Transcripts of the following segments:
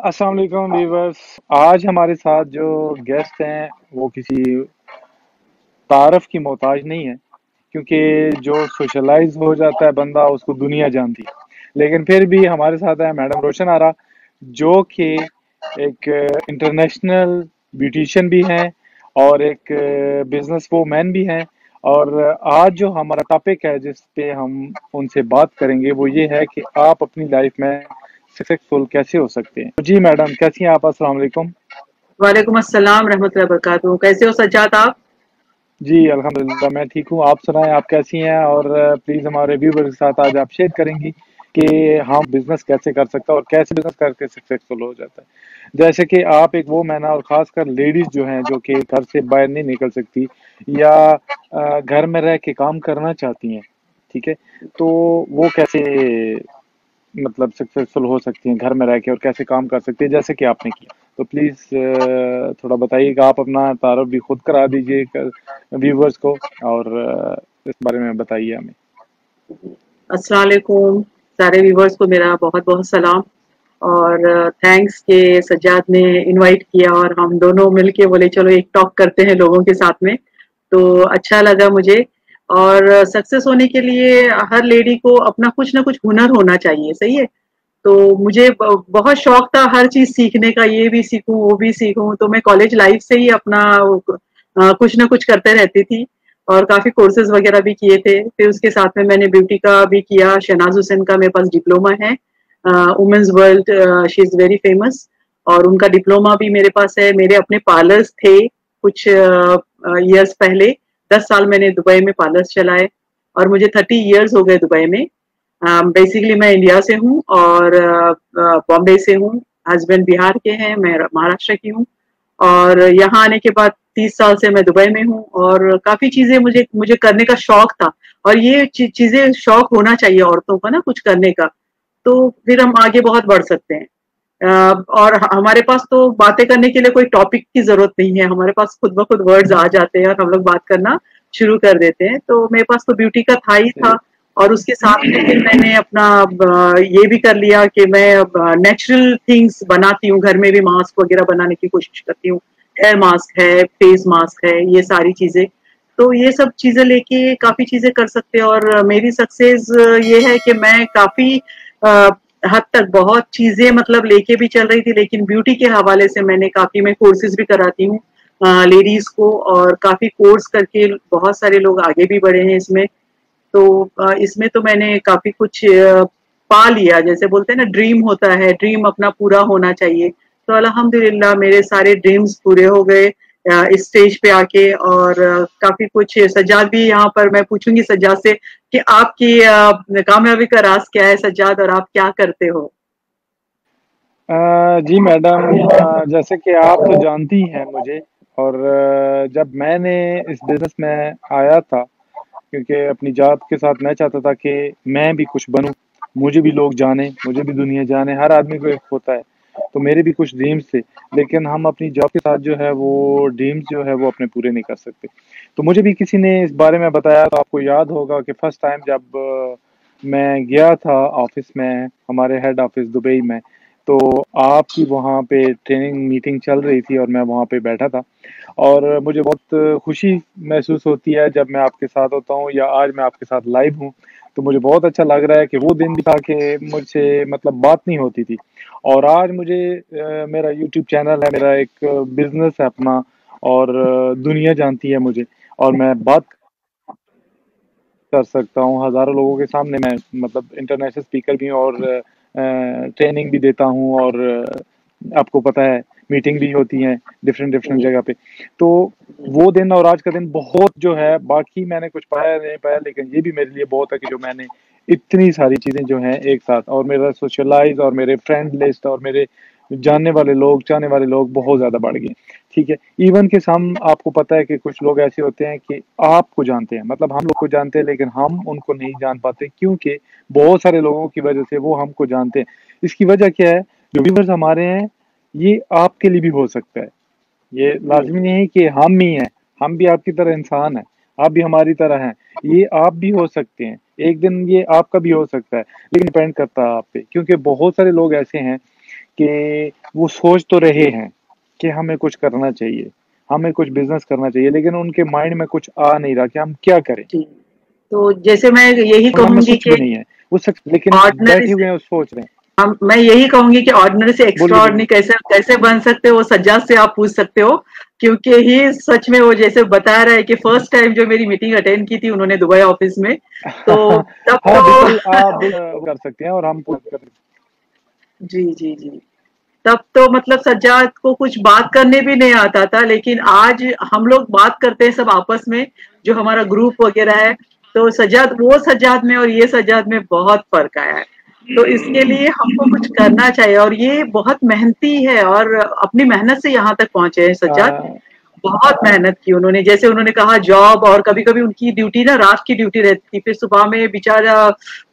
अस्सलाम वालेकुम व्यूवर्स। आज हमारे साथ जो गेस्ट हैं वो किसी तारफ की मोहताज नहीं है, क्योंकि जो सोशलाइज हो जाता है बंदा उसको दुनिया जानती है। लेकिन फिर भी हमारे साथ है मैडम रोशन आरा, जो कि एक इंटरनेशनल ब्यूटिशियन भी हैं और एक बिजनेस वूमैन भी हैं। और आज जो हमारा टॉपिक है जिस पे हम उनसे बात करेंगे वो ये है कि आप अपनी लाइफ में सक्सेसफुल कैसे हो सकते हैं। जी मैडम, कैसी हैं आप? अस्सलाम वालेकुम। वालेकुम अस्सलाम रहमतुल्लाहि वबरकातुहू। कैसे हो सज्जाद आप? जी अल्हम्दुलिल्लाह, मैं ठीक हूँ। आप सुनाएं, आप कैसी हैं? और प्लीज़ हमारे व्यूवर के साथ आज आप शेयर करेंगी कि हम बिजनेस कैसे कर सकते हैं और कैसे बिजनेस करके सक्सेसफुल हो जाता है। जैसे कि आप एक वो मैन और खासकर लेडीज जो हैं जो कि घर से बाहर नहीं निकल सकती या घर में रह के काम करना चाहती हैं, ठीक है, तो वो कैसे मतलब सक्सेसफुल हो सकती हैं घर में रह के और कैसे काम कर सकती है जैसे कि आपने किया। तो प्लीज थोड़ा बताइएगा, आप अपना तारुफ भी खुद करा दीजिए व्यूवर्स को और इस बारे में बताइए हमें। अस्सलाम वालेकुम। सारे व्यूवर्स को मेरा बहुत बहुत सलाम और थैंक्स कि सज्जाद ने इनवाइट किया और हम दोनों मिलके बोले चलो एक टॉक करते हैं लोगों के साथ में। तो अच्छा लगा मुझे। और सक्सेस होने के लिए हर लेडी को अपना कुछ ना कुछ हुनर होना चाहिए, सही है। तो मुझे बहुत शौक था हर चीज सीखने का, ये भी सीखूं वो भी सीखूं। तो मैं कॉलेज लाइफ से ही अपना कुछ ना कुछ करते रहती थी और काफी कोर्सेज वगैरह भी किए थे। फिर उसके साथ में मैंने ब्यूटी का भी किया। शहनाज हुसैन का मेरे पास डिप्लोमा है, women's world, she is very famous. और उनका डिप्लोमा भी मेरे पास है। मेरे अपने पार्लर्स थे कुछ ईयर्स पहले। 10 साल मैंने दुबई में पार्लर्स चलाए और मुझे 30 ईयर्स हो गए दुबई में। बेसिकली मैं इंडिया से हूँ और बॉम्बे से हूँ। हस्बैंड बिहार के हैं, मैं महाराष्ट्र की हूँ। और यहाँ आने के बाद 30 साल से मैं दुबई में हूँ और काफी चीजें मुझे मुझे करने का शौक था। और ये चीजें शौक होना चाहिए औरतों का ना, कुछ करने का। तो फिर हम आगे बहुत बढ़ सकते हैं। और हमारे पास तो बातें करने के लिए कोई टॉपिक की जरूरत नहीं है, हमारे पास खुद ब खुद वर्ड्स आ जाते हैं और हम लोग बात करना शुरू कर देते हैं। तो मेरे पास तो ब्यूटी का था ही था। और उसके साथ में फिर मैंने अपना ये भी कर लिया कि मैं नेचुरल थिंग्स बनाती हूँ। घर में भी मास्क वगैरह बनाने की कोशिश करती हूँ। हेयर मास्क है, फेस मास्क है, ये सारी चीजें। तो ये सब चीजें लेके काफी चीजें कर सकते हैं। और मेरी सक्सेस ये है कि मैं काफी हद तक बहुत चीजें मतलब लेके भी चल रही थी, लेकिन ब्यूटी के हवाले से मैंने काफी, मैं कोर्सेज भी कराती हूँ लेडीज को। और काफी कोर्स करके बहुत सारे लोग आगे भी बढ़े हैं इसमें। तो इसमें तो मैंने काफी कुछ पा लिया। जैसे बोलते हैं ना, ड्रीम होता है, ड्रीम अपना पूरा होना चाहिए। तो अल्हम्दुलिल्लाह मेरे सारे ड्रीम्स पूरे हो गए इस स्टेज पे आके। और काफी कुछ सज्जाद भी यहाँ पर, मैं पूछूंगी सज्जाद से कि आपकी कामयाबी का राज क्या है सज्जाद, और आप क्या करते हो? जी मैडम, जैसे कि आप तो जानती हैं मुझे। और जब मैंने इस बिजनेस में आया था, क्योंकि अपनी जात के साथ मैं चाहता था कि मैं भी कुछ बनूं, मुझे भी लोग जाने, मुझे भी दुनिया जाने। हर आदमी को एक होता है, तो मेरे भी कुछ ड्रीम्स थे। लेकिन हम अपनी जॉब के साथ जो है वो ड्रीम्स जो है वो अपने पूरे नहीं कर सकते। तो मुझे भी किसी ने इस बारे में बताया। तो आपको याद होगा कि फर्स्ट टाइम जब मैं गया था ऑफिस में, हमारे हेड ऑफिस दुबई में, तो आपकी वहाँ पे ट्रेनिंग मीटिंग चल रही थी और मैं वहाँ पे बैठा था। और मुझे बहुत खुशी महसूस होती है जब मैं आपके साथ होता हूँ या आज मैं आपके साथ लाइव हूँ। तो मुझे बहुत अच्छा लग रहा है कि वो दिन भी था कि मुझसे मतलब बात नहीं होती थी। और आज मुझे मेरा यूट्यूब चैनल है, मेरा एक बिजनेस है अपना, और दुनिया जानती है मुझे। और मैं बात कर सकता हूँ हज़ारों लोगों के सामने। मैं मतलब इंटरनेशनल स्पीकर भी हूँ और ट्रेनिंग भी देता हूँ। और आपको पता है मीटिंग भी होती हैं डिफरेंट डिफरेंट जगह पे। तो वो दिन और आज का दिन बहुत जो है, बाकी मैंने कुछ पाया नहीं पाया, लेकिन ये भी मेरे लिए बहुत है कि जो मैंने इतनी सारी चीज़ें जो हैं एक साथ, और मेरा सोशलाइज और मेरे फ्रेंड लिस्ट और मेरे जानने वाले लोग, चाहने वाले लोग बहुत ज़्यादा बढ़ गए। ठीक है, इवन के हम, आपको पता है कि कुछ लोग ऐसे होते हैं कि आपको जानते हैं, मतलब हम लोग को जानते हैं, लेकिन हम उनको नहीं जान पाते, क्योंकि बहुत सारे लोगों की वजह से वो हमको जानते हैं। इसकी वजह क्या है? जो व्यूवर्स हमारे हैं, ये आपके लिए भी हो सकता है। ये जी। लाजमी नहीं है कि हम ही हैं, हम भी आपकी तरह इंसान हैं, आप भी हमारी तरह हैं। ये आप भी हो सकते हैं, एक दिन ये आपका भी हो सकता है, लेकिन डिपेंड करता है आप पे, क्योंकि बहुत सारे लोग ऐसे हैं कि वो सोच तो रहे हैं कि हमें कुछ करना चाहिए, हमें कुछ बिजनेस करना चाहिए, लेकिन उनके माइंड में कुछ आ नहीं रहा कि हम क्या करें। जी। तो जैसे मैं यही उनके मन में कहूँगी कुछ भी कि नहीं है, वो लेकिन ऑर्डिनरी बैठे से हुए हैं और सोच रहे हैं। हम मैं यही कहूँगी कि ऑर्डिनरी से बोलिए बोलिए। एक्स्ट्राऑर्डिनरी कैसे कैसे बन सकते हो, वो सज्जाद से आप पूछ सकते हो। क्योंकि ही सच में वो जैसे बता रहा है कि फर्स्ट टाइम जो मेरी मीटिंग अटेंड की थी उन्होंने दुबई ऑफिस में, तो तब हाँ तो बिल्कुल, आप कर सकते हैं और हम पूछ कर। जी, जी, जी। तब तो मतलब सज्जाद को कुछ बात करने भी नहीं आता था, लेकिन आज हम लोग बात करते हैं सब आपस में, जो हमारा ग्रुप वगैरह है। तो सज्जाद, वो सज्जाद में और ये सज्जाद में बहुत फर्क आया है। तो इसके लिए हमको कुछ करना चाहिए, और ये बहुत मेहनती है और अपनी मेहनत से यहाँ तक पहुंचे हैं सज्जाद। बहुत मेहनत की उन्होंने, जैसे उन्होंने कहा जॉब, और कभी-कभी उनकी ड्यूटी ना रात की ड्यूटी रहती थी, फिर सुबह में बेचारा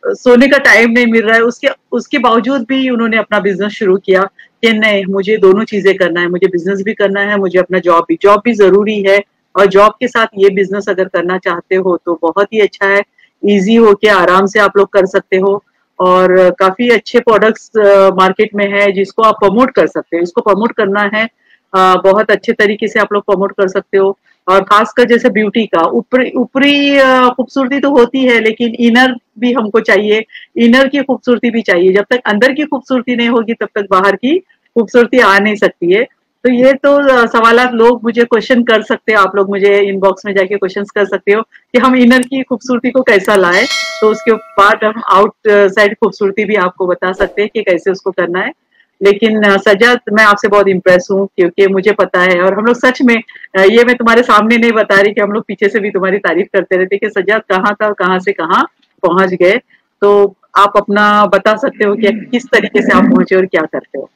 सोने का टाइम नहीं मिल रहा है, उसके उसके बावजूद भी उन्होंने अपना बिजनेस शुरू किया कि नहीं, मुझे दोनों चीजें करना है, मुझे बिजनेस भी करना है, मुझे अपना जॉब भी जरूरी है। और जॉब के साथ ये बिजनेस अगर करना चाहते हो तो बहुत ही अच्छा है, इजी हो के आराम से आप लोग कर सकते हो। और काफी अच्छे प्रोडक्ट्स मार्केट में है जिसको आप प्रमोट कर सकते हो, इसको प्रमोट करना है, बहुत अच्छे तरीके से आप लोग प्रमोट कर सकते हो। और खासकर जैसे ब्यूटी का ऊपरी ऊपरी खूबसूरती तो होती है, लेकिन इनर भी हमको चाहिए, इनर की खूबसूरती भी चाहिए। जब तक अंदर की खूबसूरती नहीं होगी तब तक बाहर की खूबसूरती आ नहीं सकती है। तो ये तो सवालात लोग मुझे क्वेश्चन कर सकते हो, आप लोग मुझे इनबॉक्स में जाके क्वेश्चंस कर सकते हो कि हम इनर की खूबसूरती को कैसा लाए। तो उसके बाद हम आउट साइड खूबसूरती भी आपको बता सकते हैं कि कैसे उसको करना है। लेकिन सज्जाद, मैं आपसे बहुत इम्प्रेस हूँ, क्योंकि मुझे पता है, और हम लोग सच में ये मैं तुम्हारे सामने नहीं बता रही कि हम लोग पीछे से भी तुम्हारी तारीफ करते रहते कि सज्जाद कहाँ था, कहाँ से कहाँ पहुंच गए। तो आप अपना बता सकते हो कि किस तरीके से आप पहुंचे और क्या करते हो।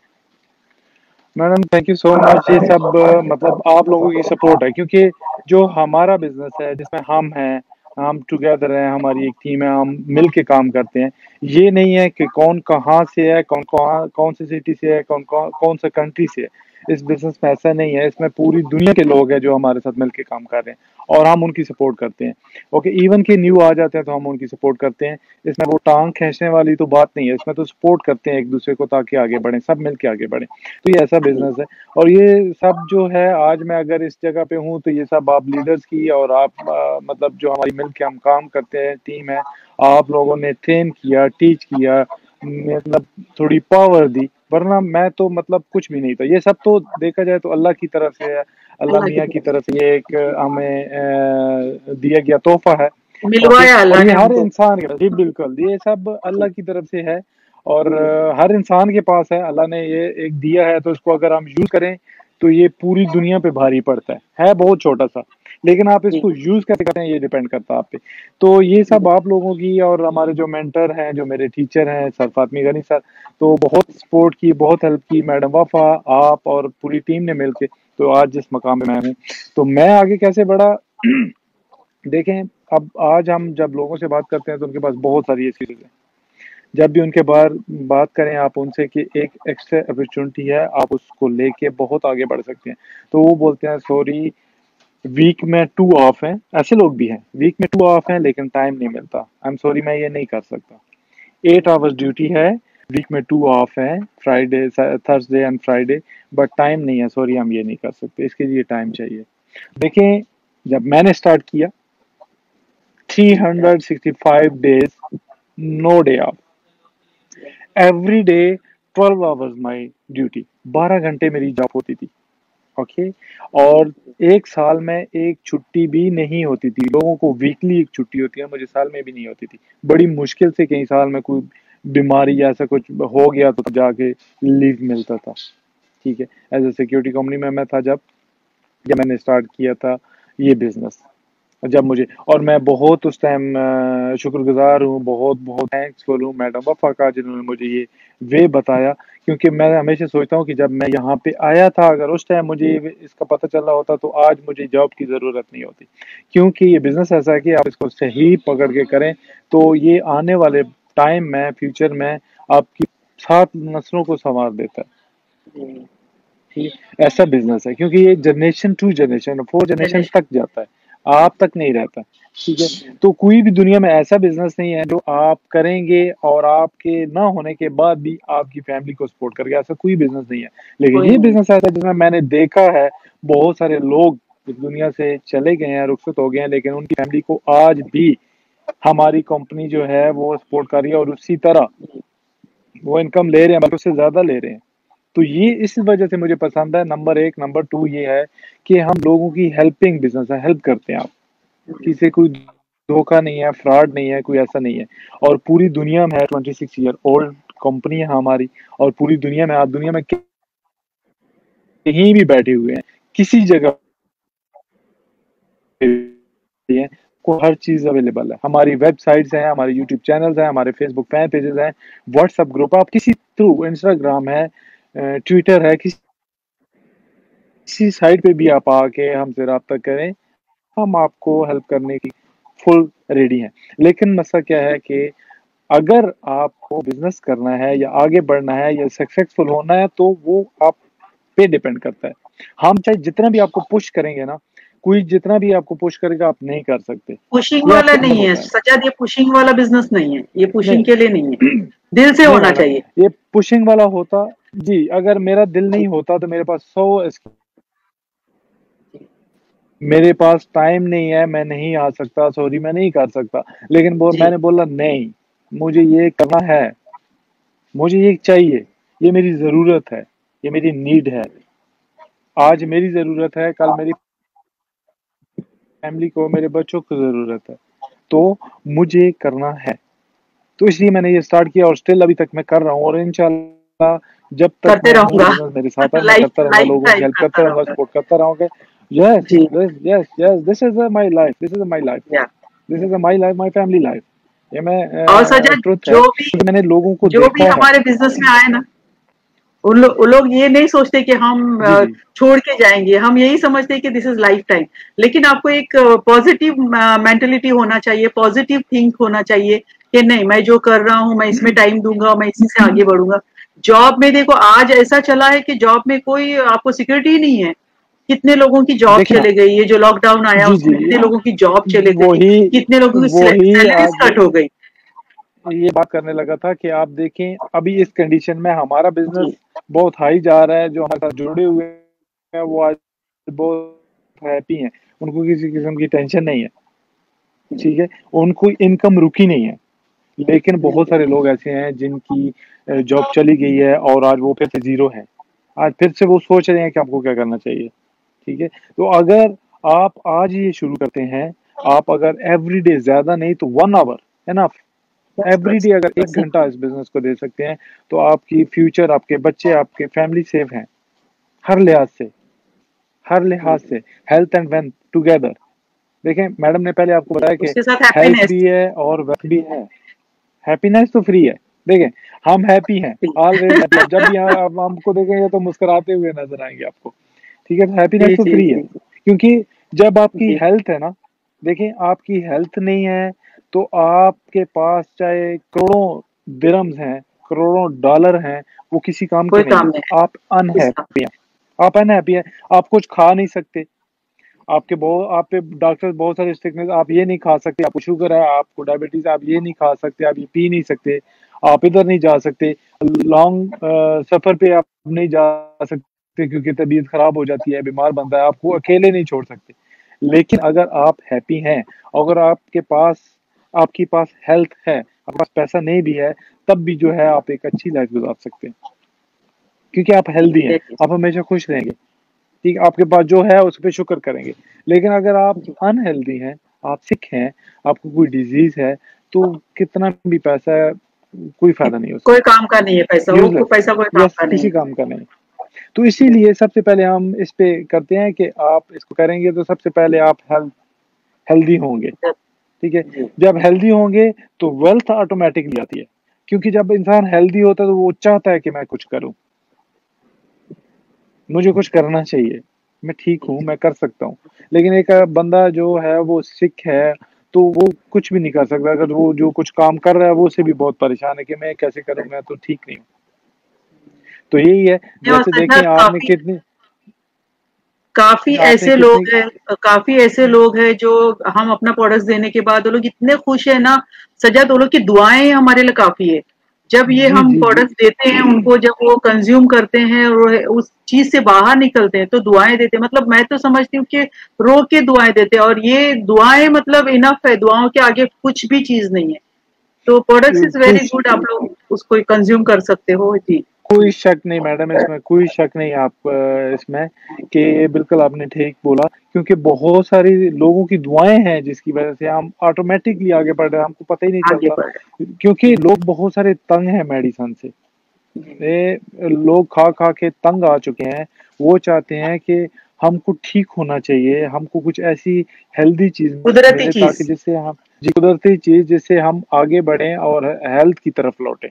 Madam thank you so much. ये सब मतलब आप लोगों की सपोर्ट है, क्योंकि जो हमारा बिजनेस है जिसमें हम हैं, हम टुगेदर हैं, हमारी एक टीम है, हम मिल के काम करते हैं। ये नहीं है कि कौन कहाँ से है, कौन कौन कौन सी सिटी से है, कौन सा कंट्री से है। इस बिजनेस में ऐसा नहीं है, इसमें पूरी दुनिया के लोग हैं जो हमारे साथ मिल के काम कर रहे हैं और हम उनकी सपोर्ट करते हैं। ओके, इवन के न्यू आ जाते हैं तो हम उनकी सपोर्ट करते हैं। इसमें वो टांग खींचने वाली तो बात नहीं है, इसमें तो सपोर्ट करते हैं एक दूसरे को ताकि आगे बढ़े, सब मिल के आगे बढ़े। तो ये ऐसा बिजनेस है। और ये सब जो है, आज मैं अगर इस जगह पे हूँ तो ये सब आप लीडर्स की और आप मतलब जो हमारी मिल के हम काम करते हैं टीम है, आप लोगों ने ट्रेन किया, टीच किया, मतलब थोड़ी पावर दी, वरना मैं तो मतलब कुछ भी नहीं था। ये सब तो देखा जाए तो अल्लाह की तरफ से है, अल्लाह अल्लाह की मियाँ की तरफ तरफ से ये एक हमें दिया गया तोहफा है। से ओके, मिलवाया और अल्लाह ये ने हर हमको। इंसान के, जी बिल्कुल, ये सब अल्लाह की तरफ से है। और हर इंसान के पास है, अल्लाह ने ये एक दिया है, तो इसको अगर हम यूज करें तो ये पूरी दुनिया पे भारी पड़ता है बहुत छोटा सा, लेकिन आप जी, इसको यूज कैसे करते हैं ये डिपेंड करता है आप पे। तो ये सब आप लोगों की और हमारे जो मेंटर हैं, जो मेरे टीचर हैं सर फातमी गनी सर, तो बहुत सपोर्ट की, बहुत हेल्प की, मैडम वफा, आप और पूरी टीम ने मिलके तो आज जिस मकाम पे मैं हूँ। तो मैं आगे कैसे बढ़ा देखें, अब आज हम जब लोगों से बात करते हैं तो उनके पास बहुत सारी एक्सक्यूज है। जब भी उनके बार बात करें आप उनसे कि एक एक्स्ट्रा अपॉर्चुनिटी है, आप उसको लेके बहुत आगे बढ़ सकते हैं, तो वो बोलते हैं सॉरी, वीक में 2 ऑफ हैं। ऐसे लोग भी हैं, वीक में 2 ऑफ हैं लेकिन टाइम नहीं मिलता, आई एम सॉरी मैं ये नहीं कर सकता। 8 आवर्स ड्यूटी है, वीक में 2 ऑफ है, Friday Thursday and Friday, but time नहीं है, सॉरी हम ये नहीं कर सकते, इसके लिए टाइम चाहिए। देखें, जब मैंने स्टार्ट किया 365 days, no day off, every day 12 hours my duty, 12 घंटे मेरी जॉब होती थी। ओके, और एक साल में एक छुट्टी भी नहीं होती थी। लोगों को वीकली एक छुट्टी होती है, मुझे साल में भी नहीं होती थी। बड़ी मुश्किल से कई साल में कोई बीमारी या ऐसा कुछ हो गया तो जाके लीव मिलता था। ठीक है, एज ए सिक्योरिटी कंपनी में मैं था जब जब मैंने स्टार्ट किया था ये बिजनेस। जब मुझे, और मैं बहुत उस टाइम शुक्रगुजार हूँ, बहुत बहुत थैंक्सफुल हूँ मैडम वफा का, जिन्होंने मुझे ये वे बताया। क्योंकि मैं हमेशा सोचता हूँ कि जब मैं यहाँ पे आया था, अगर उस टाइम मुझे इसका पता चला होता तो आज मुझे जॉब की ज़रूरत नहीं होती। क्योंकि ये बिज़नेस ऐसा है कि आप इसको सही पकड़ के करें तो ये आने वाले टाइम में, फ्यूचर में आपकी 7 नस्लों को संवार देता है। ठीक है? ऐसा बिजनेस है, क्योंकि ये generation to generation 4 generation generation. तक जाता है। आप तक नहीं रहता। ठीक है, तो कोई भी दुनिया में ऐसा बिजनेस नहीं है जो आप करेंगे और आपके ना होने के बाद भी आपकी फैमिली को सपोर्ट करेगा, ऐसा कोई बिजनेस नहीं है। लेकिन कोई ये नहीं। बिजनेस ऐसा है जिसमें मैंने देखा है बहुत सारे लोग इस दुनिया से चले गए हैं, रुखसत हो गए हैं, लेकिन उनकी फैमिली को आज भी हमारी कंपनी जो है वो सपोर्ट कर रही है, और उसी तरह वो इनकम ले रहे हैं, बल्कि उससे ज्यादा ले रहे हैं। तो ये इस वजह से मुझे पसंद है, नंबर एक। नंबर टू ये है कि हम लोगों की हेल्पिंग बिजनेस है, हेल्प करते हैं आप, किसी से कोई धोखा नहीं है, फ्रॉड नहीं है, कोई ऐसा नहीं है। और पूरी दुनिया में है, 26 ईयर ओल्ड कंपनी है हमारी, और पूरी दुनिया में, आप दुनिया में कहीं भी बैठे हुए हैं, किसी जगह पे हैं, को हर चीज अवेलेबल है। हमारी वेबसाइट्स हैं, हमारे यूट्यूब चैनल्स हैं, हमारे फेसबुक फैन पेजेस हैं, व्हाट्सएप ग्रुप, आप किसी थ्रू, इंस्टाग्राम है, ट्विटर है, किसी साइट पे भी आप आके हमसे रब्ता करें, हम आपको हेल्प करने की फुल रेडी हैं। लेकिन मसला क्या है कि अगर आपको बिजनेस करना है या आगे बढ़ना है या सक्सेसफुल होना है, तो वो आप पे डिपेंड करता है। हम चाहे जितना भी आपको पुश करेंगे ना, कोई जितना भी आपको पुश करेगा, आप नहीं कर सकते। पुशिंग ये वाला आपके अंदर नहीं है होता है। सज्जाद, ये पुशिंग वाला बिजनेस नहीं है, ये नहीं पुशिंग के लिए नहीं है, दिल से नहीं होना मैडम, चाहिए। ये पुशिंग वाला होता। जी, अगर मेरा दिल नहीं होता तो मेरे पास 100, मेरे पास टाइम नहीं है, मैं नहीं आ सकता, सॉरी मैं नहीं कर सकता। लेकिन जी मैंने बोला नहीं, मुझे ये करना है, मुझे ये चाहिए, ये मेरी जरूरत है, ये मेरी नीड है। आज मेरी जरूरत है, कल मेरी फैमिली को, मेरे बच्चों को जरूरत है, तो मुझे करना है। तो इसलिए मैंने ये स्टार्ट किया, और स्टिल अभी तक मैं कर रहा हूँ, और इंशाल्लाह जब तक करते मैं हूँ, रहूंगा। बिजनेस मेरे साथ है, मैं लाइफ करता रहूंगा, लाइफ लोगों की टाइम हेल्प करता करता रहूंगा, रहूंगा। सपोर्ट करता रहूंगा। यस, जी yes, yes, this is my life, this is my life, या this is my life, my family life. ये और मैं सज्जाद, ट्रुथ है, क्योंकि मैंने लोगों को जो भी देखा है। हमारे बिजनेस में आए ना, उन लोग ये नहीं सोचते कि हम जी जी छोड़ के जाएंगे, हम यही समझते हैं कि दिस इज लाइफ टाइम। लेकिन आपको एक पॉजिटिव मेंटेलिटी होना चाहिए, पॉजिटिव थिंक होना चाहिए कि नहीं, मैं जो कर रहा हूँ मैं इसमें टाइम दूंगा, मैं इसी से आगे बढ़ूंगा। जॉब में देखो आज ऐसा चला है कि जॉब में कोई आपको सिक्योरिटी ही नहीं है। कितने लोगों की जॉब देखिए ना। चले गई, ये जो लॉकडाउन आया जी जी, उसमें कितने लोगों की जॉब चले गई, वही कितने लोगों की वही सैलरीज आज कट हो गई। ये बात करने लगा था कि आप देखें अभी इस कंडीशन में हमारा बिजनेस जी बहुत हाई जा रहा है, जो हमारे साथ जुड़े हुए हैं वो आज बहुत हैप्पी हैं, उनको किसी किस्म की टेंशन नहीं है। जी ठीक है, उनको इनकम रुकी नहीं है। लेकिन बहुत जी सारे लोग ऐसे हैं जिनकी जॉब चली गई है, और आज वो फिर से जीरो है, आज फिर से वो सोच रहे हैं कि आपको क्या करना चाहिए। ठीक है, तो अगर आप आज ये शुरू करते हैं, आप अगर एवरीडे, ज्यादा नहीं तो 1 आवर एनफ, बस एवरी बस डे अगर बस 1 घंटा इस बिजनेस को दे सकते हैं, तो आपकी फ्यूचर, आपके बच्चे, आपके फैमिली सेफ हैं, हर लिहाज से, हर लिहाज से, हेल्थ एंड वेल्थ टुगेदर। देखें, मैडम ने पहले आपको बताया कि उसके साथ हेल्थ हैप्पीनेस। भी है और वेल्थ भी है, हैप्पीनेस तो फ्री है। देखें, हम हैप्पी हैं, ऑलवेज हैप्पी, आप जब भी आप हमको देखेंगे तो मुस्कुराते हुए नजर आएंगे आपको। ठीक है, तो हैप्पीनेस जी तो जी फ्री है, जी क्योंकि जब आपकी जी हेल्थ है ना, देखें आपकी हेल्थ नहीं है तो आपके पास चाहे करोड़ों दिरम्स हैं, करोड़ों डॉलर हैं, वो किसी काम के कोई नहीं काम है। नहीं आप है इसका। अनहैप्पी हैं, आप अनहैप्पी हैं, आप कुछ खा नहीं सकते, आपके बहुत, आप पे डॉक्टर बहुत सारे स्टिकनेस, आप ये नहीं खा सकते, आपको शुगर है, आपको डायबिटीज, आप ये नहीं खा सकते, आप ये पी नहीं सकते, आप इधर नहीं जा सकते, लॉन्ग सफर पे आप नहीं जा सकते क्योंकि तबीयत खराब हो जाती है, बीमार बनता है, आपको अकेले नहीं छोड़ सकते। लेकिन अगर आप हैप्पी हैं, अगर आपके पास हेल्थ है, आपके पास पैसा नहीं भी है, तब भी जो है आप एक अच्छी लाइफ गुजार सकते हैं, क्योंकि आप हेल्दी हैं, एग्जैक्टली आप हमेशा खुश रहेंगे। ठीक, आपके पास जो है उस पर शुक्र करेंगे। लेकिन अगर आप जी। अनहेल्दी हैं, आप सिक हैं, आपको कोई डिजीज है, तो कितना भी पैसा है, कोई फायदा नहीं उसका, कोई काम का नहीं है पैसा, वो यूजलेस, पैसा कोई काम यस, का नहीं किसी है। काम का नहीं। तो इसीलिए सबसे पहले हम इस पे करते हैं कि आप इसको करेंगे तो सबसे पहले आप हेल्दी होंगे। ठीक है, जी जब हेल्दी होंगे तो वेल्थ ऑटोमेटिकली आती है, क्योंकि जब इंसान हेल्दी होता है तो वो चाहता है कि मैं कुछ करूं, मुझे कुछ करना चाहिए, मैं ठीक हूँ, मैं कर सकता हूँ। लेकिन एक बंदा जो है वो सिक है, तो वो कुछ भी नहीं कर सकता, अगर वो जो कुछ काम कर रहा है वो उसे भी बहुत परेशान है कि मैं कैसे करूँ, मैं तो ठीक नहीं हूँ। तो यही है, ये और जैसे सज्जत देखें आपने काफी कितनी, काफी आपने ऐसे लोग कितनी हैं, काफी ऐसे लोग हैं जो हम अपना प्रोडक्ट्स देने के बाद वो लोग इतने खुश है ना, सजा वो लोग की दुआएं हमारे लिए काफी है। जब ये जी हम जी जी प्रोडक्ट्स देते हैं उनको, जब वो कंज्यूम करते हैं और उस चीज से बाहर निकलते हैं तो दुआएं देते हैं। मतलब मैं तो समझती हूँ कि रो के दुआएं देते हैं, और ये दुआएं मतलब इनफ है, दुआओं के आगे कुछ भी चीज नहीं है। तो प्रोडक्ट्स इज वेरी कुछ गुड, आप लोग उसको कंज्यूम कर सकते हो जी। कोई शक नहीं मैडम, इसमें कोई शक नहीं आप इसमें कि ये बिल्कुल आपने ठीक बोला, क्योंकि बहुत सारी लोगों की दुआएं हैं जिसकी वजह से हम ऑटोमेटिकली आगे बढ़ रहे हैं, हमको पता ही नहीं आगे चलता। बढ़ क्योंकि लोग बहुत सारे तंग हैं मेडिसिन से, जी। ये लोग खा खा के तंग आ चुके हैं। वो चाहते हैं कि हमको ठीक होना चाहिए, हमको कुछ ऐसी हेल्दी चीज कुदरती मिले चीज। ताकि जिससे हम, जी कुदरती चीज जिससे हम आगे बढ़ें और हेल्थ की तरफ लौटें,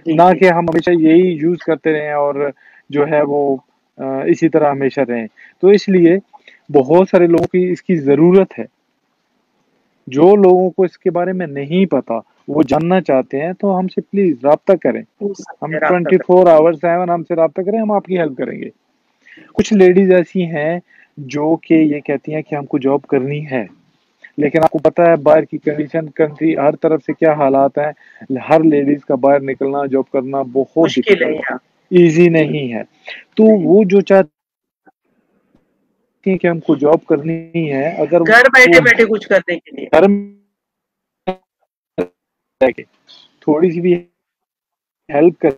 जी ना जी। कि हम हमेशा यही यूज करते रहें और जो है वो इसी तरह हमेशा रहें। तो इसलिए बहुत सारे लोगों की इसकी जरूरत है। जो लोगों को इसके बारे में नहीं पता, वो जानना चाहते हैं, तो हमसे प्लीज राब्ता करें। पूछ सकते हम हैं, राब्ता ट्वेंटी कर फोर सकते आवर्स हैं, हमसे राब्ता करें, हम आपकी हेल्प करेंगे। कुछ लेडीज ऐसी हैं जो कि ये कहती हैं कि हमको जॉब करनी है, लेकिन आपको पता है बाहर की कंडीशन, कंट्री हर तरफ से क्या हालात है। हर लेडीज का बाहर निकलना, जॉब करना बहुत मुश्किल है डिफिकल्ट यहाँ। है, इजी जी। नहीं है। तो नहीं, वो जो चाहती हैं कि हमको जॉब करनी है, अगर घर बैठे वो बैठे कुछ करने के लिए। घर में रह के थोड़ी सी भी हेल्प कर,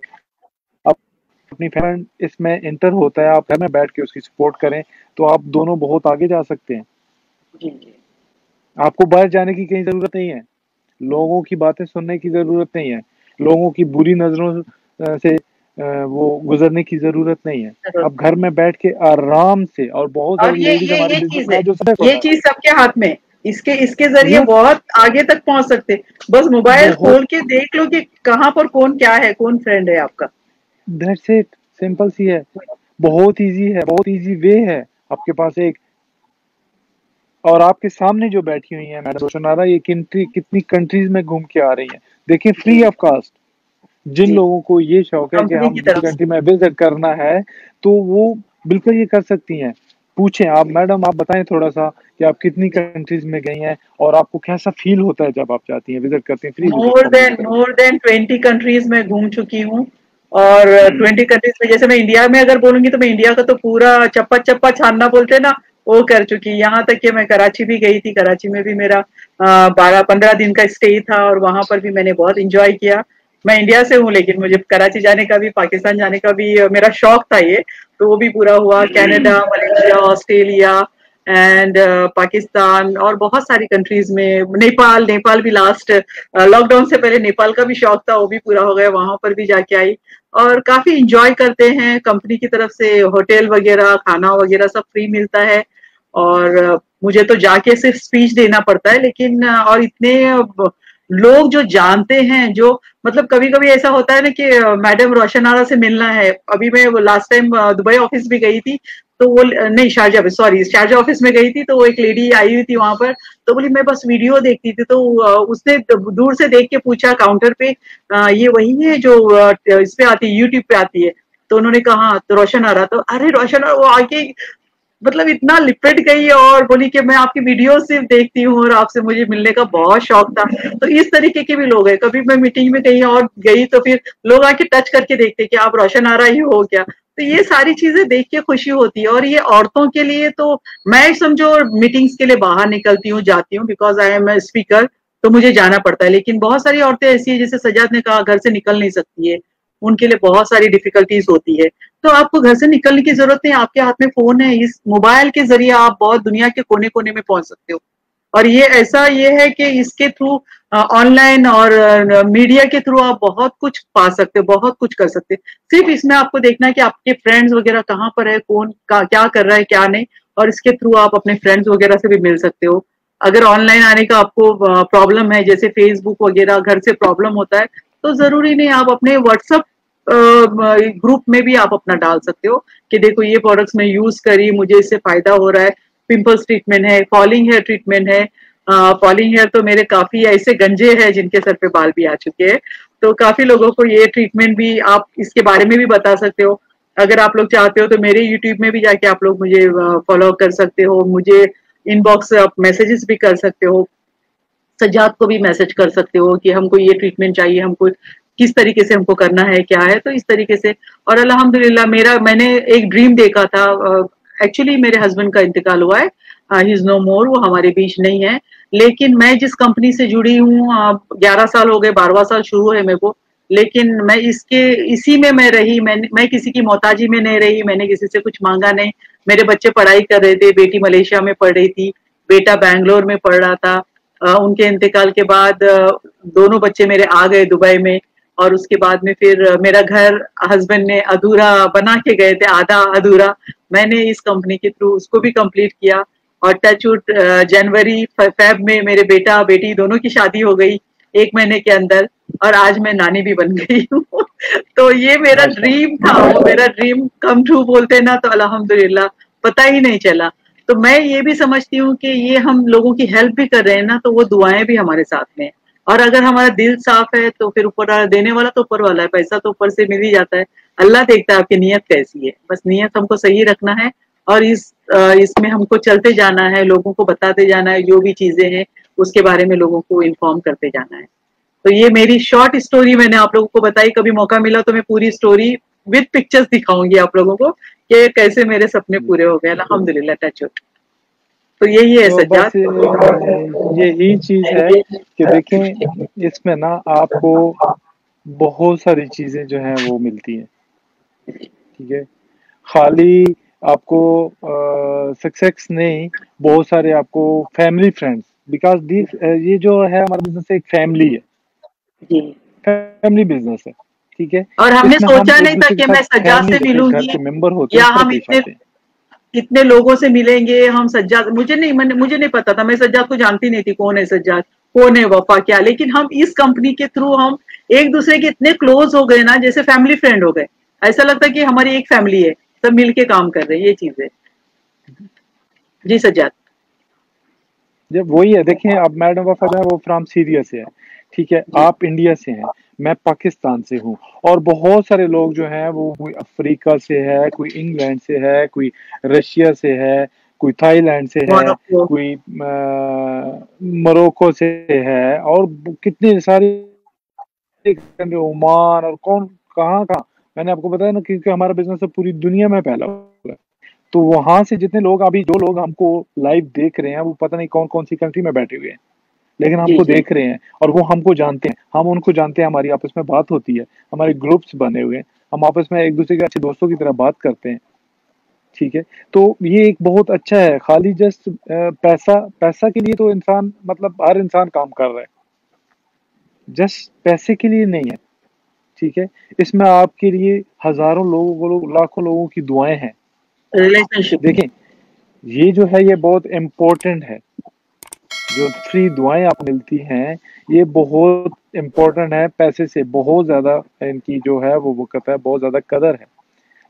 अपनी फैमिली इसमें इंटर होता है, आप घर में बैठ के उसकी सपोर्ट करें, तो आप दोनों बहुत आगे जा सकते हैं। जी जी। आपको बाहर जाने की कहीं जरूरत नहीं है, लोगों की बातें सुनने की जरूरत नहीं है, लोगों की बुरी नजरों से वो गुजरने की जरूरत नहीं है। जरूरत आप घर नहीं है। में बैठ के आराम से, और बहुत और सारी लेडीज हमारे ये बिजनेस चीज में है, है जो सफर कर ये रहा चीज सबके हाथ में, इसके जरिए है। बहुत आगे तक पहुंच सकते हैं। बस मोबाइल बहुत, खोल के देख लो कि कहाँ पर कौन क्या है, कौन फ्रेंड है आपका। दैट्स इट, सिंपल सी है। बहुत इजी है, बहुत इजी वे है। आपके पास एक, और आपके सामने जो बैठी हुई है मैडम रोशनारा, ये कितनी कंट्रीज में घूम के आ रही हैं। देखिए, जी फ्री ऑफ कास्ट। जिन जी। लोगों को ये शौक है कि कंपनी हम की किसी तरफ से। कंट्री में विजिट करना है, तो वो बिल्कुल ये कर सकती हैं। पूछें आप, मैडम आप बताएं थोड़ा सा कि आप कितनी जी। कंट्रीज में गई हैं और आपको कैसा फील होता है जब आप जाती हैं, विजिट करती हैं, फ्री विजिट मोर कंपनी की देन तरफ से। मोर देन 20 कंट्रीज में घूम चुकी हूँ। और 20 कंट्रीज में, जैसे मैं इंडिया में अगर बोलूंगी तो मैं इंडिया का तो पूरा चप्पा चप्पा छानना बोलते हैं ना, वो कर चुकी। यहाँ तक कि मैं कराची भी गई थी, कराची में भी मेरा 12-15 दिन का स्टे था, और वहां पर भी मैंने बहुत इंजॉय किया। मैं इंडिया से हूँ, लेकिन मुझे कराची जाने का भी, पाकिस्तान जाने का भी मेरा शौक था ये, तो वो भी पूरा हुआ। Canada, Malaysia, Australia and Pakistan, और बहुत सारी कंट्रीज में, नेपाल, नेपाल भी लास्ट लॉकडाउन से पहले नेपाल का भी शौक था, वो भी पूरा हो गया, वहां पर भी जाके आई। और काफी इंजॉय करते हैं, कंपनी की तरफ से होटल वगैरह, खाना वगैरह सब फ्री मिलता है। और मुझे तो जाके सिर्फ स्पीच देना पड़ता है, लेकिन और इतने लोग जो जानते हैं, जो मतलब कभी कभी ऐसा होता है ना कि मैडम रोशन आरा से मिलना है। अभी मैं लास्ट टाइम दुबई ऑफिस भी गई थी, तो वो नहीं, शारजा में, सॉरी, शारजा ऑफिस में गई थी, तो वो एक लेडी आई हुई थी वहां पर। तो बोली मैं बस वीडियो देखती थी, तो उसने दूर से देख के पूछा काउंटर पे, ये वही है जो इस पे आती है, यूट्यूब पे आती है? तो उन्होंने कहा, तो रोशन आ रहा, तो अरे रोशन आ रहा, वो आके मतलब इतना लिपट गई और बोली कि मैं आपकी वीडियो सिर्फ देखती हूँ और आपसे मुझे मिलने का बहुत शौक था। तो इस तरीके के भी लोग हैं। कभी मैं मीटिंग में कहीं और गई तो फिर लोग आके टच करके देखते कि आप रोशन आ रहा ही हो क्या। तो ये सारी चीजें देख के खुशी होती है। और ये औरतों के लिए तो, मैं समझो मीटिंग्स के लिए बाहर निकलती हूँ, जाती हूँ, because I am a speaker, तो मुझे जाना पड़ता है। लेकिन बहुत सारी औरतें ऐसी है, जैसे सजाद ने कहा, घर से निकल नहीं सकती है, उनके लिए बहुत सारी डिफिकल्टीज होती है। तो आपको घर से निकलने की जरूरत नहीं, आपके हाथ में फोन है, इस मोबाइल के जरिए आप बहुत दुनिया के कोने कोने में पहुंच सकते हो। और ये ऐसा ये है कि इसके थ्रू, ऑनलाइन और मीडिया के थ्रू आप बहुत कुछ पा सकते हो, बहुत कुछ कर सकते हो। सिर्फ इसमें आपको देखना है कि आपके फ्रेंड्स वगैरह कहाँ पर है, कौन क्या कर रहा है, क्या नहीं। और इसके थ्रू आप अपने फ्रेंड्स वगैरह से भी मिल सकते हो। अगर ऑनलाइन आने का आपको प्रॉब्लम है, जैसे फेसबुक वगैरह घर से प्रॉब्लम होता है, तो जरूरी नहीं, आप अपने व्हाट्सएप ग्रुप में भी आप अपना डाल सकते हो कि देखो ये प्रोडक्ट्स मैं यूज करी, मुझे इससे फायदा हो रहा है। पिंपल्स ट्रीटमेंट है, फॉलिंग हेयर ट्रीटमेंट है। फॉलिंग हेयर तो मेरे काफी ऐसे गंजे हैं जिनके सर पे बाल भी आ चुके हैं, तो काफी लोगों को ये ट्रीटमेंट भी आप इसके बारे में भी बता सकते हो। अगर आप लोग चाहते हो तो मेरे यूट्यूब में भी जाके आप लोग मुझे फॉलो कर सकते हो, मुझे इनबॉक्स आप मैसेजेस भी कर सकते हो, सज्जाद को भी मैसेज कर सकते हो कि हमको ये ट्रीटमेंट चाहिए, हमको किस तरीके से हमको करना है, क्या है, तो इस तरीके से। और अल्हम्दुलिल्लाह मैंने एक ड्रीम देखा था। एक्चुअली मेरे हस्बैंड का इंतकाल हुआ है, ही इज नो मोर, वो हमारे बीच नहीं है। लेकिन मैं जिस कंपनी से जुड़ी हूँ 11 साल हो गए, 12वां साल शुरू है मेरे को, लेकिन मैं इसी में मैं रही। मैं किसी की मोहताजी में नहीं रही, मैंने किसी से कुछ मांगा नहीं। मेरे बच्चे पढ़ाई कर रहे थे, बेटी मलेशिया में पढ़ रही थी, बेटा बैंगलोर में पढ़ रहा था। उनके इंतकाल के बाद दोनों बच्चे मेरे आ गए दुबई में, और उसके बाद में फिर मेरा घर हस्बैंड ने अधूरा बना के गए थे, आधा अधूरा। मैंने इस कंपनी के थ्रू उसको भी कंप्लीट किया, और टचवुड जनवरी फेब में मेरे बेटा बेटी दोनों की शादी हो गई 1 महीने के अंदर, और आज मैं नानी भी बन गई हूँ। तो ये मेरा ड्रीम था, वो मेरा ड्रीम कम ट्रू बोलते ना, तो अल्हम्दुलिल्लाह पता ही नहीं चला। तो मैं ये भी समझती हूँ कि ये हम लोगों की हेल्प भी कर रहे हैं ना, तो वो दुआएं भी हमारे साथ में है। और अगर हमारा दिल साफ है तो फिर ऊपर वाला देने वाला तो ऊपर वाला है, पैसा तो ऊपर से मिल ही जाता है। अल्लाह देखता है आपकी नीयत कैसी है, बस नीयत हमको सही रखना है, और इसमें हमको चलते जाना है, लोगों को बताते जाना है, जो भी चीजें हैं उसके बारे में लोगों को इन्फॉर्म करते जाना है। तो ये मेरी शॉर्ट स्टोरी मैंने आप लोगों को बताई। कभी मौका मिला तो मैं पूरी स्टोरी विद पिक्चर्स दिखाऊंगी आप लोगों को कि कैसे मेरे सपने पूरे हो गए, अल्हम्दुलिल्लाह, टच वुड। तो यही है तो सज्जाद। बस यही चीज है कि देखें, इसमें ना आपको बहुत सारी चीजें जो हैं वो मिलती हैं, ठीक है। खाली आपको सक्सेस नहीं, बहुत सारे आपको फैमिली फ्रेंड्स, बिकॉज दिस ये जो है हमारा बिजनेस एक फैमिली है, जी। फैमिली बिजनेस है, ठीक है। और हमने इसमें हम सोचा एक नहीं था दूसरे के कि साथ मैं सज्जाद फैमिली से जैसे घर मिलूंगी, के मेंबर होते हैं या उस तरह हम पेश इतने आते हैं। इतने लोगों से मिलेंगे। हम सज्जाद, मुझे नहीं पता था, मैं सज्जाद को जानती नहीं थी, कौन है सज्जाद, कौन है वफा, क्या। लेकिन हम इस कंपनी के थ्रू हम एक दूसरे के इतने क्लोज हो गए ना, जैसे फैमिली फ्रेंड हो गए। ऐसा लगता है कि हमारी एक फैमिली है, सब मिलके काम कर रहे हैं, ये चीज है। जी सज्जाद। जब वही है, देखें, अब मैडम वफा जो है वो फ्रॉम सीरिया से है, ठीक है, जी आप इंडिया से हैं, मैं पाकिस्तान से हूँ, और बहुत सारे लोग जो हैं वो कोई अफ्रीका से है, कोई इंग्लैंड से है, कोई रशिया से है, कोई थाईलैंड से है, मोरक्को। कोई मोरक्को से है, और कितने सारे ओमान, और कौन कहाँ कहाँ। मैंने आपको बताया ना, क्योंकि हमारा बिजनेस है पूरी दुनिया में फैला हुआ है। तो वहां से जितने लोग, अभी जो लोग हमको लाइव देख रहे हैं, वो पता नहीं कौन कौन सी कंट्री में बैठे हुए हैं, लेकिन जी हमको जी। देख रहे हैं, और वो हमको जानते हैं, हम उनको जानते हैं, हमारी आपस में बात होती है, हमारे ग्रुप्स बने हुए हैं, हम आपस में एक दूसरे के अच्छे दोस्तों की तरह बात करते हैं, ठीक है। तो ये एक बहुत अच्छा है। खाली जस्ट पैसा पैसा के लिए तो इंसान, मतलब हर इंसान काम कर रहा है, जस्ट पैसे के लिए नहीं है, ठीक है। इसमें आपके लिए हजारों लोगों, लाखों लोगों की दुआएं हैं। रिलेशनशिप। देखें, ये जो है ये बहुत इम्पोर्टेंट है, जो फ्री दुआएं आप मिलती हैं, ये बहुत इम्पोर्टेंट है, पैसे से बहुत ज्यादा इनकी जो है वो वक़्त है, बहुत ज्यादा कदर है,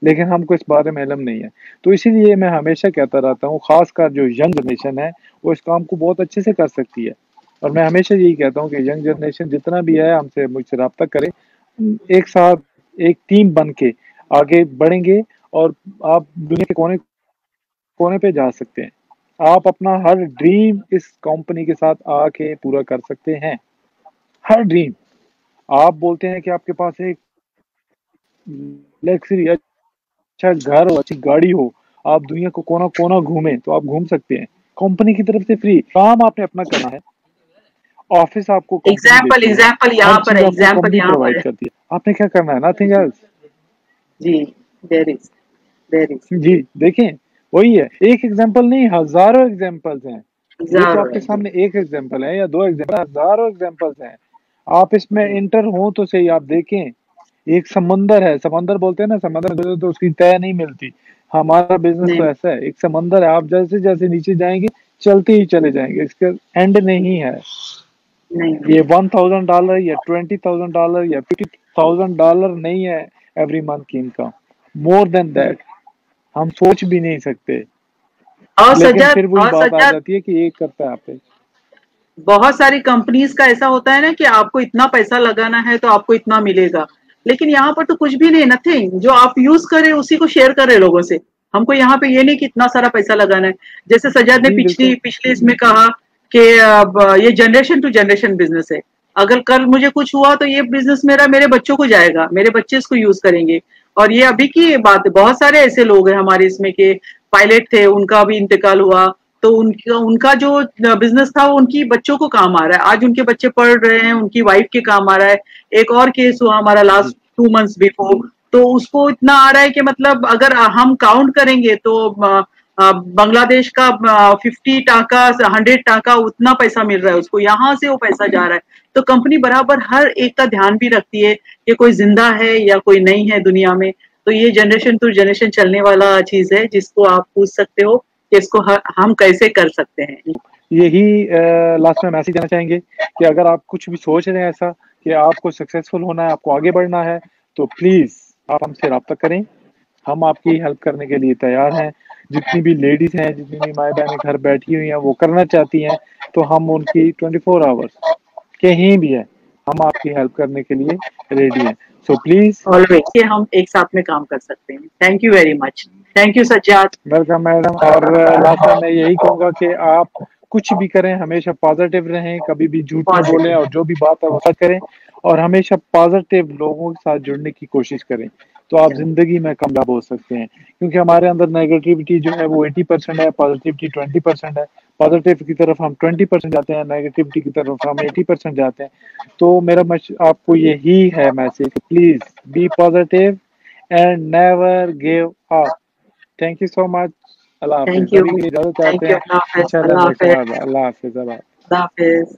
लेकिन हमको इस बारे में इल्म नहीं है। तो इसीलिए मैं हमेशा कहता रहता हूँ, खासकर जो यंग जनरेशन है वो इस काम को बहुत अच्छे से कर सकती है, और मैं हमेशा यही कहता हूँ कि यंग जनरेशन जितना भी है हमसे, मुझसे रब्ता करे, एक साथ एक टीम बन के आगे बढ़ेंगे, और आप दुनिया के कोने कोने पे जा सकते हैं। आप अपना हर ड्रीम इस कंपनी के साथ आके पूरा कर सकते हैं, हर ड्रीम। आप बोलते हैं कि आपके पास एक लग्जरी अच्छा घर हो, अच्छी गाड़ी हो, आप दुनिया को कोना कोना घूमें, तो आप घूम सकते हैं, कंपनी की तरफ से फ्री। काम आपने अपना करना है, ऑफिस आपको कंपनी एग्जाम्पल देती है, एग्जाम्पल हर यहाँ पर चीज है, आपको एग्जाम्पल कंपनी यहाँ पर प्रोवाइड है। करती है, आपने क्या करना है, नथिंग एल्स। जी। There is, there is. जी, देखें, वही है, एक एग्जाम्पल नहीं, हजारों एग्जाम्पल्स हैं। ये तो आपके एग्जाम्पल। सामने एक एग्जाम्पल है या दो एग्जाम्पल, हजारों एग्जाम्पल्स हैं। आप इसमें जी इंटर हो तो सही, आप देखें, एक समंदर है, समंदर बोलते हैं ना, समंदर में तो उसकी तय नहीं मिलती। हमारा बिजनेस तो नहीं ऐसा है, एक समंदर है, आप जैसे जैसे नीचे जाएंगे चलते ही चले जाएंगे, इसका एंड नहीं है। नहीं। ये $1,000 या $20,000 या $50,000 नहीं है एवरी मंथ की इनकम, मोर देन जी। दैट हम सोच भी नहीं सकते। लेकिन फिर वही और बात आ सज्जाद, जाती है कि एक करता है आप पे। बहुत सारी कंपनीज का ऐसा होता है ना कि आपको इतना पैसा लगाना है तो आपको इतना मिलेगा। लेकिन यहाँ पर तो कुछ भी नहीं, नथिंग। जो आप यूज करें उसी को शेयर करें लोगों से। हमको यहाँ पे ये नहीं कि इतना सारा पैसा लगाना है। जैसे सज्जाद ने जी बिल्कुल। पिछले इसमें कहा कि अब ये जनरेशन टू जनरेशन बिजनेस है। अगर कल मुझे कुछ हुआ तो ये बिजनेस मेरा मेरे बच्चों को जाएगा, मेरे बच्चे इसको यूज करेंगे। और ये अभी की बात है, बहुत सारे ऐसे लोग हैं हमारे इसमें के पायलट थे, उनका भी इंतकाल हुआ, तो उनका उनका जो बिजनेस था वो उनकी बच्चों को काम आ रहा है। आज उनके बच्चे पढ़ रहे हैं, उनकी वाइफ के काम आ रहा है। एक और केस हुआ हमारा जी लास्ट 2 मंथ्स बिफोर, तो उसको इतना आ रहा है कि मतलब अगर हम काउंट करेंगे तो बांग्लादेश का 50 टाका 100 टाका उतना पैसा मिल रहा है उसको, यहाँ से वो पैसा जा रहा है। तो कंपनी बराबर हर एक का ध्यान भी रखती है कि कोई जिंदा है या कोई नहीं है दुनिया में। तो ये जनरेशन टू जनरेशन चलने वाला चीज है, जिसको आप पूछ सकते हो कि इसको हम कैसे कर सकते हैं। यही लास्ट में मैसेज देना चाहेंगे कि अगर आप कुछ भी सोच रहे हैं ऐसा कि आपको सक्सेसफुल होना है, आपको आगे बढ़ना है, तो प्लीज आप हमसे रब्ता करें। हम आपकी हेल्प करने के लिए तैयार हैं। जितनी भी लेडीज हैं, जितनी भी माए बहनें घर बैठी हुई हैं, वो करना चाहती हैं, तो हम उनकी 24 आवर्स कहीं भी है, हम आपकी हेल्प करने के लिए रेडी हैं। सो प्लीज ऑलवेज कि हम एक साथ में काम कर सकते हैं। Thank you very much. Thank you Sajjad. Welcome madam. और लास्ट में मैं यही कहूंगा कि आप कुछ भी करें, हमेशा पॉजिटिव रहें, कभी भी झूठ ना बोलें, और जो भी बात है वो सच करें, और हमेशा पॉजिटिव लोगों के साथ जुड़ने की कोशिश करें, तो आप जिंदगी में कामयाब हो सकते हैं। क्योंकि हमारे अंदर नेगेटिविटी जो है वो 80% है, पॉजिटिविटी 20% है। पॉजिटिव की तरफ हम 20% जाते हैं, नेगेटिविटी की तरफ हम 80% जाते हैं। तो मेरा आपको यही है message, please be positive and never give up. Thank you so much. Allah Hafiz. Thank you. अभी के लिए इजाजत थैंक चाहते यू। हैं। अल्लाह हाफिज। इंशाल्लाह अल्लाह नेक्स्ट हाफिज। बार। अल्लाह हाफिज। अल्लाह हाफिज।